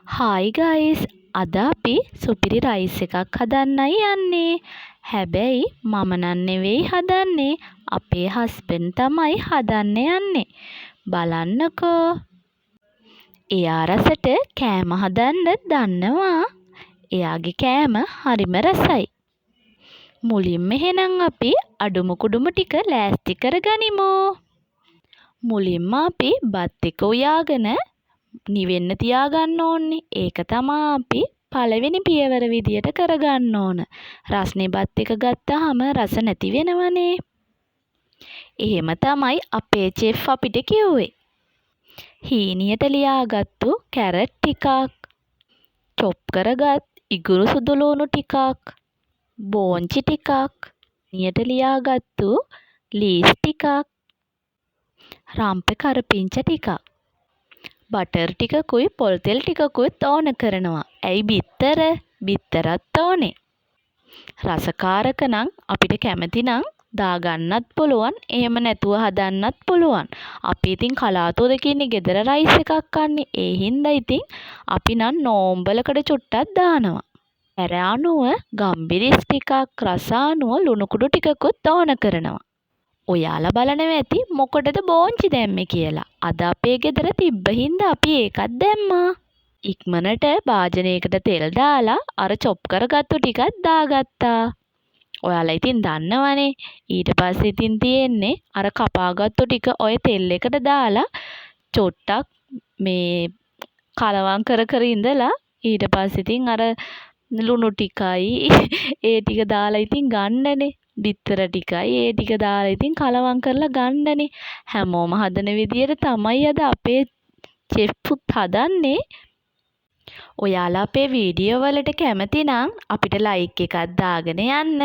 Hi guys, අද අපි සුපිරි රයිස් එකක් හදන්නයි යන්නේ. හැබැයි මම නන් නෙවෙයි හදන්නේ, අපේ හස්බන්ඩ් තමයි හදන්න යන්නේ. බලන්නකෝ. එයා රසට කෑම හදන්න දන්නවා. එයාගේ කෑම හරිම රසයි. මුලින්ම එහෙනම් අපි අඩුම කුඩුම ටික ලෑස්ති කරගනිමු. මුලින්ම අපි බත් එක උයාගෙන නිවෙන්න තියාගන්න ඕනේ. ඒක තමා අපි පළවෙනි පියවර විදියට කරගන්න ඕන. රස්නේ බත් එක ගත්තාම රස නැති වෙනවනේ. එහෙම තමයි අපේ චෙෆ් අපිට කිව්වේ. හීනියට ලියාගත්තු කැරට් ටිකක්, චොප් කරගත් ඉඟුරු සුදු ලුණු ටිකක්, බෝංචි ටිකක්, හීනියට ලියාගත්තු ලීස් ටිකක්, රම්පෙ කරපිංච ටිකක්, බටර් ටිකකුයි පොල් තෙල් ටිකකුත් ඕන කරනවා. ඇයි බිත්තරත් ඕනේ. රසකාරක නම් අපිට කැමති නම් දාගන්නත් පුළුවන්. එහෙම නැතුව හදන්නත් පුළුවන්. අපි ඉතින් කලාතුරකින් ගෙදර රයිස් එකක් කන්නේ. ඒ හින්දා ඉතින් අපි නම් නෝම්බලකට චුට්ටක් දානවා. ඇර අනුව ගම්බිරිස් ටිකක්, රස අනුව ලුණු කුඩු ටිකකුත් ඕන කරනවා. ඔයාලා බලනවා ඇති මොකටද බෝංචි දැම්මේ කියලා. අද අපේ ගෙදර තිබ්බ හින්දා අපි ඒකත් දැම්මා. ඉක්මනට භාජනයකට තෙල් දාලා අර චොප් කරගත්තු ටිකත් දාගත්තා. ඔයාලා ඉතින් දන්නවනේ. ඊට පස්සේ ඉතින් තියෙන්නේ අර කපාගත්තු ටික ඔය තෙල් එකට දාලා චොට්ටක් මේ කලවම් කර ඉඳලා ඊට පස්සේ ඉතින් අර ලුණු ටිකයි ඒ ටික දාලා ඉතින් ගන්නනේ. බිත්තර ටිකයි ඒ ටික දාලා ඉතින් කලවම් කරලා ගන්නනේ. හැමෝම හදන විදියට තමයි අද අපේ චෙෆ්ුත් හදන්නේ. ඔයාලා අපේ වීඩියෝ වලට කැමති නම් අපිට ලයික් එකක් දාගෙන යන්න.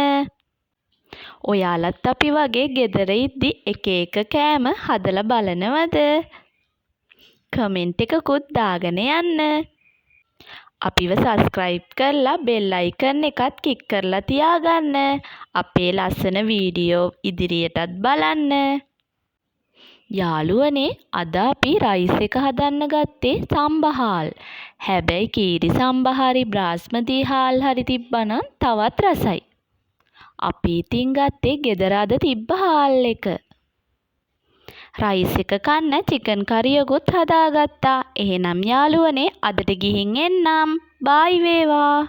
ඔයාලත් අපි වගේ ගෙදර ඉද්දි එක එක කෑම හදලා බලනවද? කමෙන්ට් එකකුත් දාගෙන යන්න. අපිව සබ්ස්ක්‍රයිබ් කරලා බෙල් අයිකන් එකත් ක්ලික් කරලා තියාගන්න. අපේ ලස්සන වීඩියෝ ඉදිරියටත් බලන්න. යාළුවනේ, අද අපි රයිස් එක හදන්න ගත්තේ සම්බහාල්. හැබැයි කීරි සම්බහාරි බ්‍රාස්මති හාල් හරි තිබ්බනම් තවත් රසයි. අපි ඉතින් ගත්තේ ගෙදර අද තිබ්බ හාල් එක. රයිස් එක කන්න චිකන් කරියකුත් හදාගත්තා. එහෙනම් යාළුවනේ අදට ගිහින් එන්නම්. බායි වේවා.